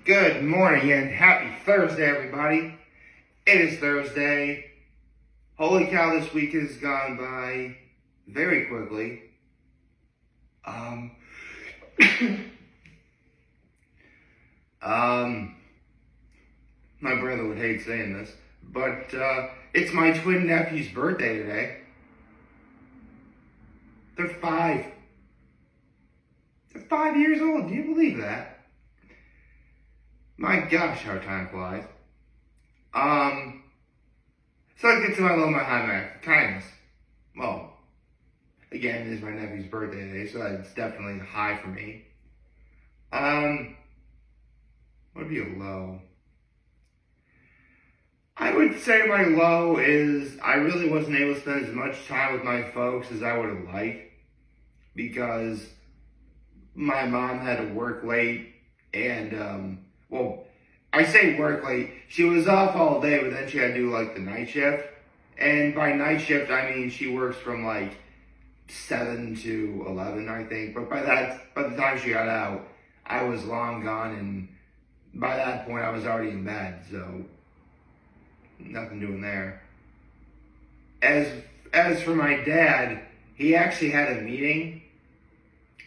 Good morning and happy Thursday, everybody. It is Thursday. Holy cow, this week has gone by very quickly. My brother would hate saying this, but it's my twin nephew's birthday today. They're 5. They're 5 years old. Do you believe that? My gosh, how time flies. So I get to my low, my high, my kindness. Well, again, it is my nephew's birthday today, so it's definitely high for me. What would be a low? I would say my low is I really wasn't able to spend as much time with my folks as I would have liked because my mom had to work late and, well, I say work late. She was off all day, but then she had to do like the night shift. And by night shift, I mean she works from like 7 to 11, I think. But by the time she got out, I was long gone, and by that point, I was already in bed. So nothing doing there. As for my dad, he actually had a meeting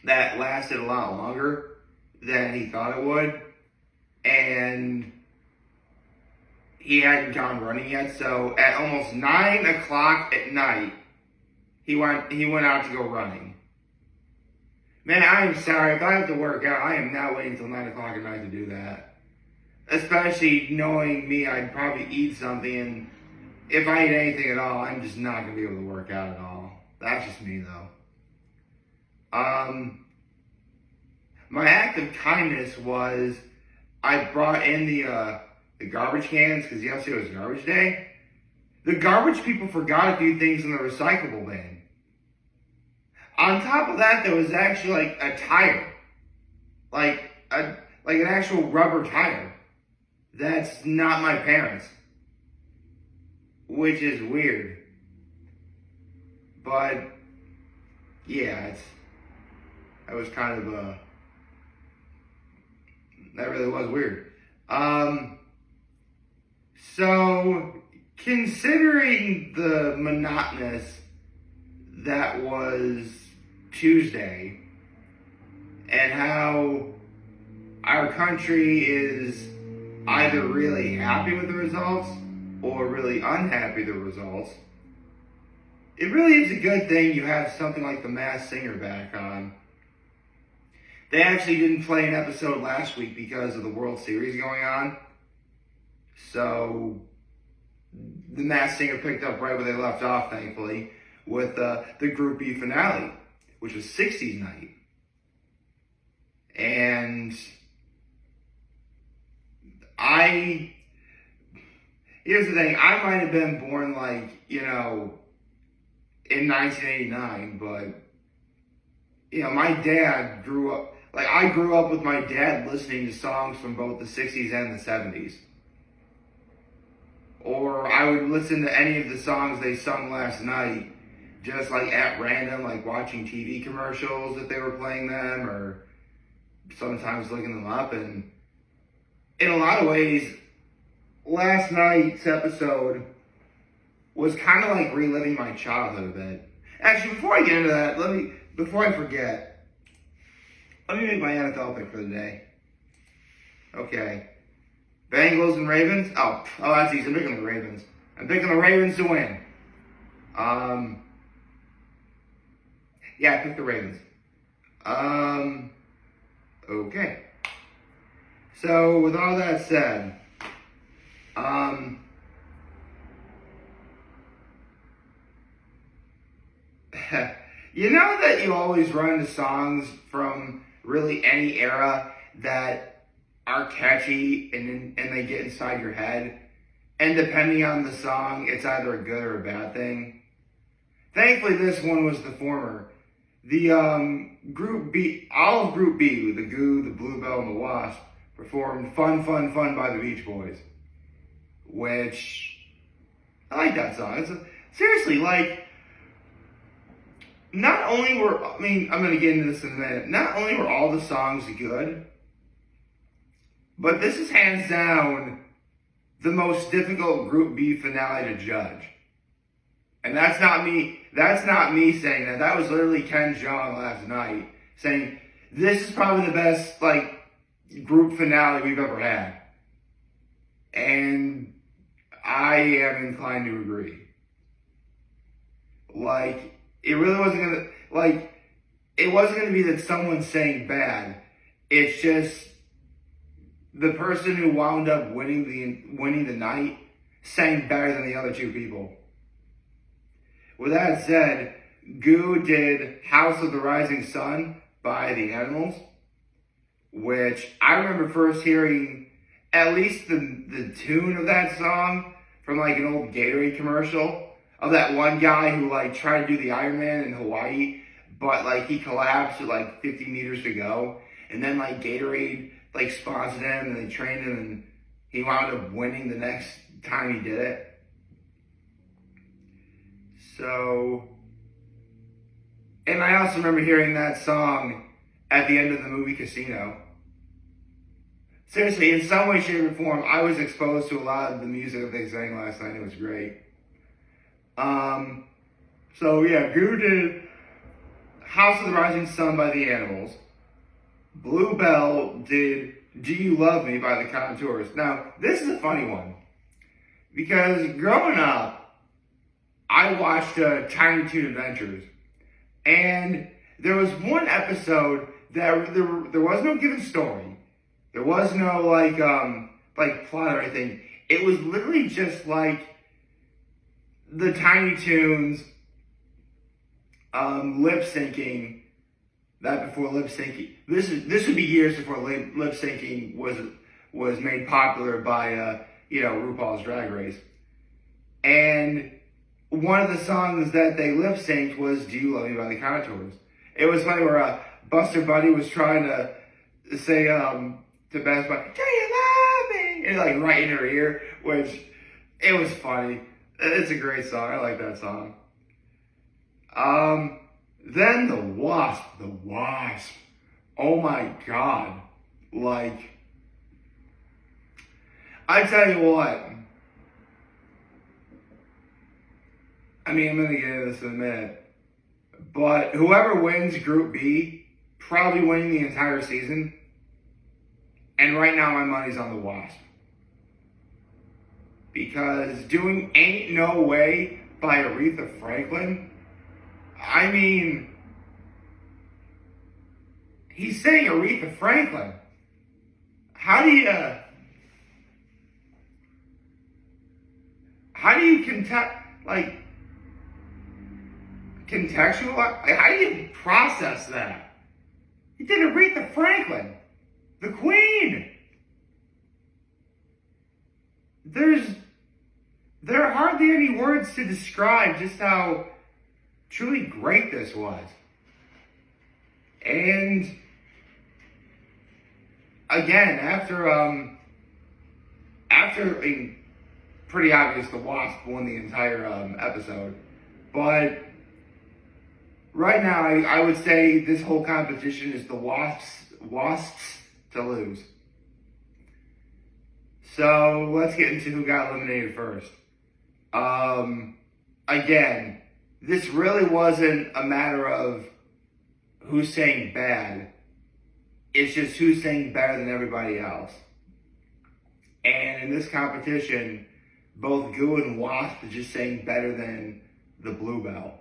that lasted a lot longer than he thought it would. And he hadn't gone running yet, so at almost 9 o'clock at night, he went out to go running. Man, I am sorry, if I have to work out, I am not waiting until 9 o'clock at night to do that. Especially knowing me, I'd probably eat something, and if I eat anything at all, I'm just not going to be able to work out at all. That's just me, though. My act of kindness was I brought in the garbage cans because yesterday was garbage day. The garbage people forgot a few things in the recyclable bin. On top of that, there was actually like a tire, like an actual rubber tire. That's not my parents', which is weird. But yeah, that was kind of that really was weird. So, considering the monotonous that was Tuesday, and how our country is either really happy with the results or really unhappy with the results, it really is a good thing you have something like The Masked Singer back on. They actually didn't play an episode last week because of the World Series going on. So, The Masked Singer picked up right where they left off, thankfully, with the Group B finale, which was 60's night. And here's the thing, I might have been born in 1989, but, my dad grew up, I grew up with my dad listening to songs from both the 60's and the 70's. Or I would listen to any of the songs they sung last night, just at random, watching TV commercials if they were playing them, or sometimes looking them up. And in a lot of ways, last night's episode was kind of like reliving my childhood a bit. Actually, before I get into that, before I forget, let me make my NFL pick for the day. Okay. Bengals and Ravens? Oh, that's easy. I'm picking the Ravens. I'm picking the Ravens to win. Yeah, I picked the Ravens. Okay. So, with all that said, you know that you always run into songs from really any era that are catchy and they get inside your head, and depending on the song, it's either a good or a bad thing. Thankfully, this one was the former. The Group B, all of Group B, with the Goo, the Bluebell, and the Wasp, performed "Fun, Fun, Fun" by the Beach Boys, which I like that song. Seriously, not only were, I'm going to get into this in a minute, not only were all the songs good, But this is hands down the most difficult Group B finale to judge. And that's not me saying that. That was literally Ken Jeong last night saying, this is probably the best, group finale we've ever had. And I am inclined to agree. It really wasn't it wasn't gonna be that someone sang bad. It's just the person who wound up winning the night sang better than the other two people. With that said, Goo did House of the Rising Sun by the Animals, which I remember first hearing at least the tune of that song from an old Gatorade commercial of that one guy who tried to do the Ironman in Hawaii, but he collapsed with 50 meters to go, and then Gatorade sponsored him and they trained him and he wound up winning the next time he did it. So, and I also remember hearing that song at the end of the movie Casino. Seriously, in some way, shape, or form, I was exposed to a lot of the music that they sang last night. It was great. So yeah, Goo did House of the Rising Sun by the Animals. Bluebell did Do You Love Me by the Contours. Now, this is a funny one. Because growing up, I watched Tiny Toon Adventures. And there was one episode that there was no given story. There was no plot or anything. It was literally just the Tiny Toons lip syncing. That before lip syncing, this would be years before lip syncing was made popular by RuPaul's Drag Race. And one of the songs that they lip synced was "Do You Love Me" by the Contours. It was funny where Buster Bunny was trying to say to Best Bunny, "Do you love me?" and right in her ear, which it was funny. It's a great song. I like that song. Then the Wasp. Oh my God. I tell you what. I mean, I'm going to get into this in a minute. But whoever wins Group B, probably winning the entire season. And right now my money's on the Wasp. Because doing Ain't No Way by Aretha Franklin, I mean, he's saying Aretha Franklin. How do you contextualize? How do you process that? He did Aretha Franklin, the Queen. There are hardly any words to describe just how truly great this was. And again, after pretty obvious the Wasp won the entire episode, but right now I would say this whole competition is the Wasps to lose. So let's get into who got eliminated first. Again, this really wasn't a matter of who's saying bad. It's just who's saying better than everybody else. And in this competition, both Goo and Wasp are just saying better than the Bluebell.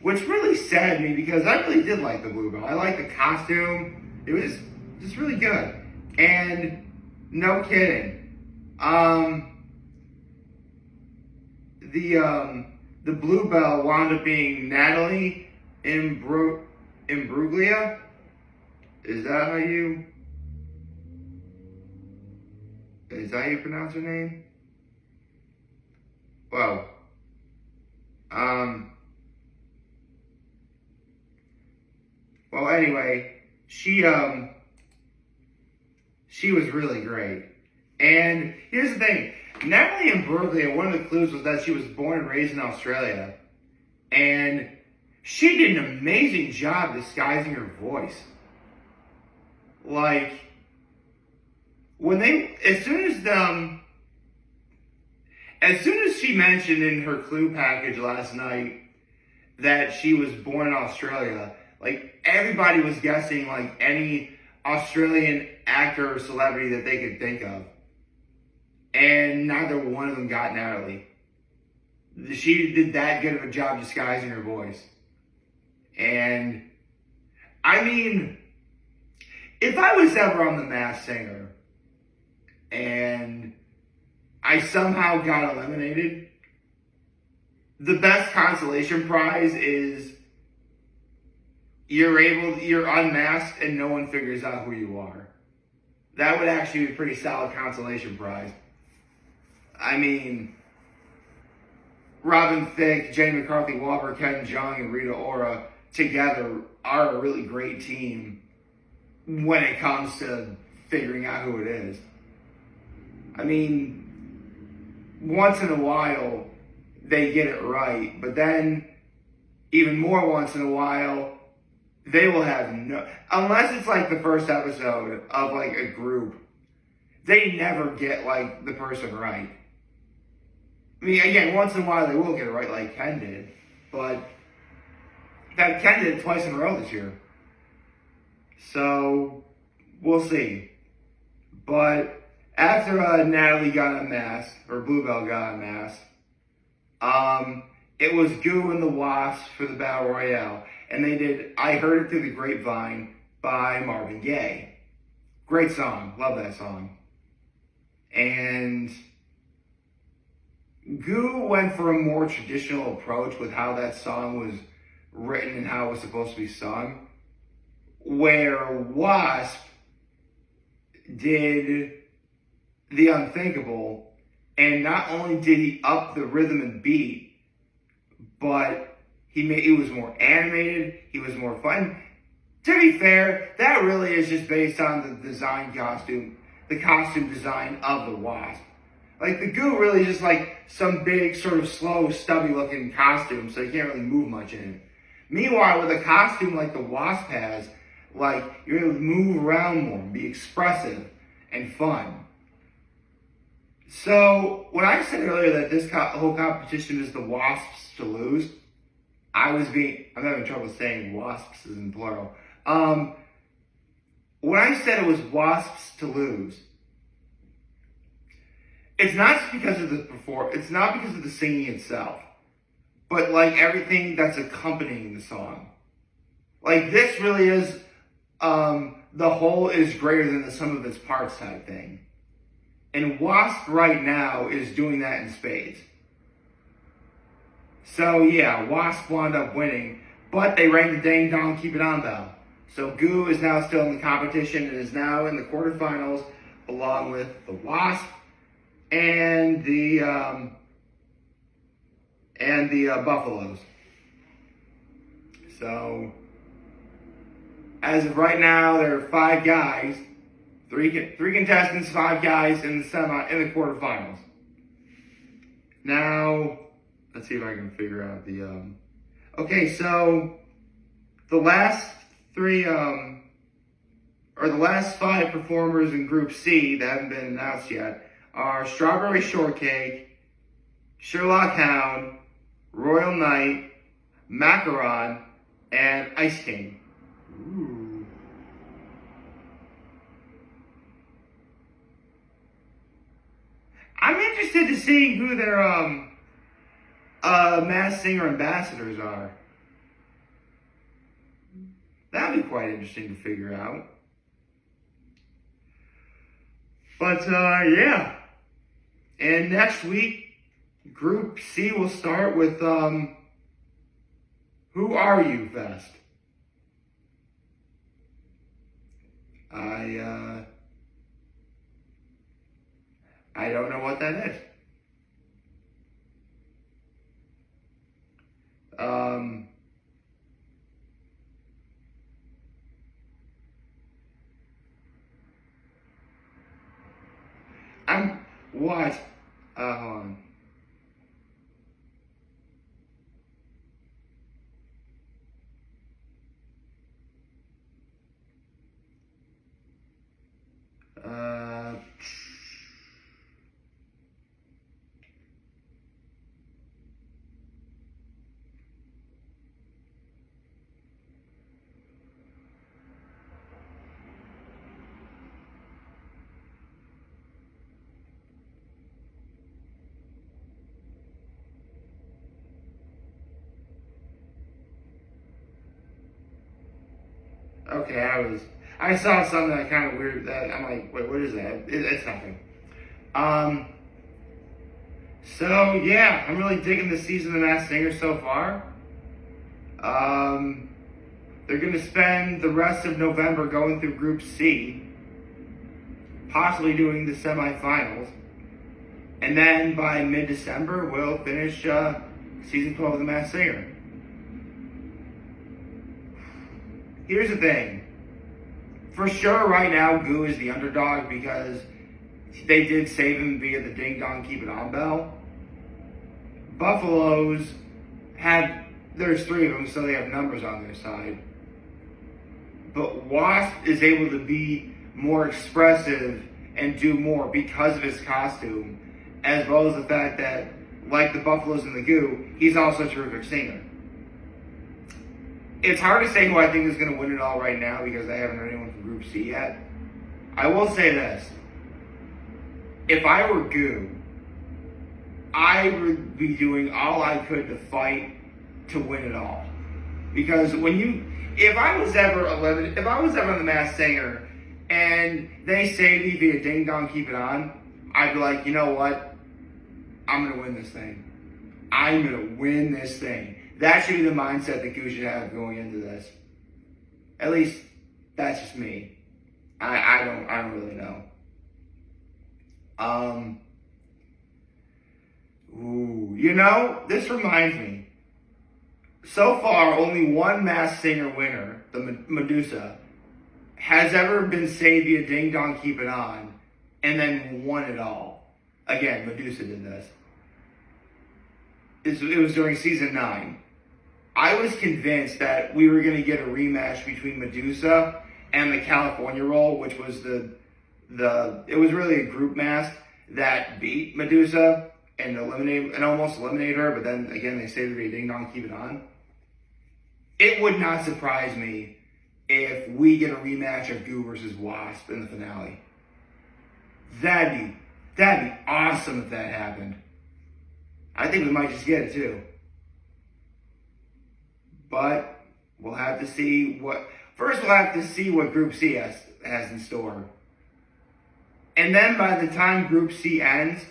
Which really saddened me because I really did like the Bluebell. I liked the costume. It was just really good. And no kidding. The Bluebell wound up being Natalie Imbruglia. Is that how you pronounce her name? Well, anyway, she was really great. And here's the thing. Natalie Imbruglia, one of the clues was that she was born and raised in Australia. And she did an amazing job disguising her voice. when they, as soon as she mentioned in her clue package last night that she was born in Australia, like everybody was guessing like any Australian actor or celebrity that they could think of. And neither one of them got Natalie. She did that good of a job disguising her voice. And I mean, if I was ever on The Masked Singer and I somehow got eliminated, the best consolation prize is you're unmasked and no one figures out who you are. That would actually be a pretty solid consolation prize. I mean, Robin Thicke, Jenny McCarthy, Wahlberg, Ken Jeong, and Rita Ora together are a really great team when it comes to figuring out who it is. I mean, once in a while, they get it right, but then even more once in a while, they will have no, unless it's like the first episode of like a group, they never get like the person right. I mean, again, once in a while they will get it right like Ken did, but that Ken did it twice in a row this year. So, we'll see. But after Natalie got unmasked, or Bluebell got unmasked, it was Goo and the Wasps for the Battle Royale. And they did I Heard It Through the Grapevine by Marvin Gaye. Great song. Love that song. And Goo went for a more traditional approach with how that song was written and how it was supposed to be sung, where Wasp did the unthinkable, and not only did he up the rhythm and beat, but it was more animated, he was more fun. To be fair, that really is just based on the costume design of the Wasp. Like, the Goo really is just like some big, sort of slow, stubby-looking costume, so you can't really move much in it. Meanwhile, with a costume like the Wasp has, like, you're able to move around more, be expressive, and fun. So, when I said earlier that this whole competition is the Wasps to lose, I'm having trouble saying wasps is in plural. When I said it was Wasps to lose, it's not just because of it's not because of the singing itself, but like everything that's accompanying the song. Like, this really is the whole is greater than the sum of its parts type thing. And Wasp right now is doing that in spades. So yeah, Wasp wound up winning, but they rang the dang dong keep it on bell. So Goo is now still in the competition and is now in the quarterfinals along with the Wasp and the Buffaloes. So as of right now, there are 5 guys, three contestants, 5 guys in the quarterfinals. Now, let's see if I can figure out the okay, so the last 5 performers in Group C that haven't been announced yet are Strawberry Shortcake, Sherlock Hound, Royal Knight, Macaron, and Ice King. Ooh. I'm interested to see who their Masked Singer ambassadors are. That'd be quite interesting to figure out. But yeah. And next week, Group C will start with Who Are You Fest. I don't know what that is. What? Hold on. Okay, I saw something that kind of weird that I'm like, wait, what is that? It's nothing. So yeah, I'm really digging the season of The Masked Singer so far. They're going to spend the rest of November going through Group C, possibly doing the semifinals, and then by mid-December we'll finish season 12 of The Masked Singer. Here's the thing. For sure, right now, Goo is the underdog because they did save him via the Ding Dong Keep It On bell. Buffaloes there's 3 of them, so they have numbers on their side. But Wasp is able to be more expressive and do more because of his costume, as well as the fact that, like the Buffaloes and the Goo, he's also a terrific singer. It's hard to say who I think is going to win it all right now because I haven't heard anyone from Group C yet. I will say this. If I were Goo, I would be doing all I could to fight to win it all. Because if I was ever on The Masked Singer and they say me via Ding Dong Keep It On, I'd be like, you know what? I'm going to win this thing. I'm going to win this thing. That should be the mindset that Goo should have going into this. At least, that's just me. I don't really know. This reminds me. So far, only one Masked Singer winner, the Medusa, has ever been saved via Ding Dong Keep It On and then won it all. Again, Medusa did this. It was during season 9. I was convinced that we were going to get a rematch between Medusa and the California Roll, which was it was really a group mask that beat Medusa and almost eliminated her, but then again they saved her via Ding Dong Keep It On. It would not surprise me if we get a rematch of Goo versus Wasp in the finale. That'd be awesome if that happened. I think we might just get it too. But we'll have to see what Group C has in store. And then by the time Group C ends,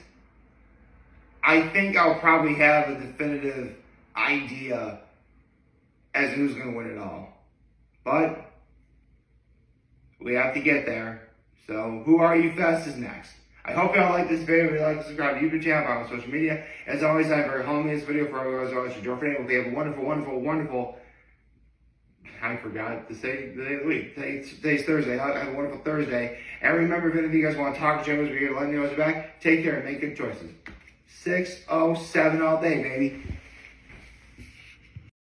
I think I'll probably have a definitive idea as to who's going to win it all. But we have to get there. So Who Are You Fest is next. I hope y'all like this video. If you like, subscribe to the YouTube channel, follow on social media. As always, I have a very homely video for all of you guys. Don't forget, we have a wonderful, I forgot to say the day of the week. Today's Thursday. Have a wonderful Thursday. And remember, if any of you guys want to talk to Joe, we're here to let me know what's back. Take care and make good choices. 607 all day, baby.